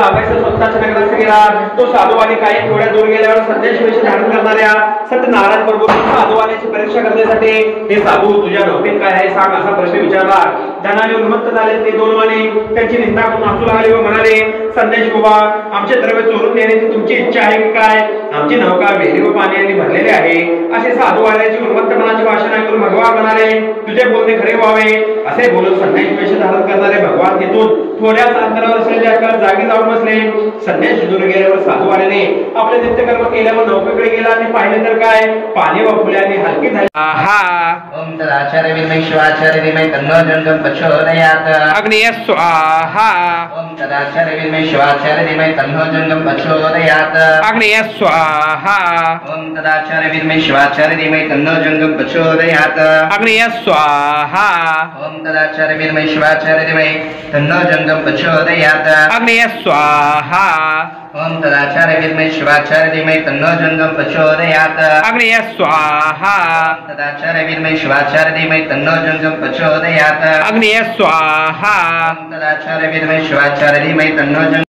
स्वतःच्या नगरात गेला तो साधू आणि काही थोड्या दूर गेल्यावर संदेश वेश धारण करणाऱ्या सत्यनारायण प्रभू साधू आल्याची परीक्षा करण्यासाठी हे साधू तुझ्या डोक्यात काय आहे सांग असा प्रश्न विचारला। धनाने उन्मत्त झाले ते दोन वाणी त्यांची निंदा करून हसू लागले व म्हणाले, संदेश बाबा आमचे द्रव्य चोरून नेण्याची तुमची इच्छा आहे की काय? आमची नौका वेली व पाण्याने भरलेली आहे। असे साधू आल्याची उन्मत्तपणाची भाषण ऐकून भगवान म्हणाले, तुझे बोलणे खरे व्हावे। असे बोलून संदेश वेश धारण करणारे भगवान तिथून थोड्याच अंतरावर असलेल्या जागी जाऊन बसले। संदेश दूर गेल्यावर साधू आल्याने आपले नित्यकर्म केल्यावर नौकेकडे गेला आणि पाहिले तर काय पाणी व फुल्याने हलकी झाली। ओम तदाचार्य विद्महे शिवाचार्य धीमहि तन्नो जंगम प्रचोदयात्। अग्नये स्वाहा। ओम तदाचार्य विद्महे शिवाचार्य धीमहि तन्नो जंगम प्रचोदयात्। अग्नये स्वाहा। ओम तदाचार्य विद्महे शिवाचार्य धीमहि तन्नो जंगम प्रचोदयात्। अग्नये स्वाहा। ओम तदाचार्य विद्महे शिवाचार्य धीमहि तन्नो जंगम प्रचोदयात्। अग्नये स्वाहा। ओम तदाचार्य विद्महे शिवाचार्य धीमहि तन्नो जंगम प्रचोदयात्। अग्नये स्वाहा। तदाचार्य विद्महे शिवाचार्य धीमहि तन्नो जंगम प्रचोदयात्। अग्नये स्वाहा। तदाचार्य विद्महे शिवाचार्य धीमहि तन्नो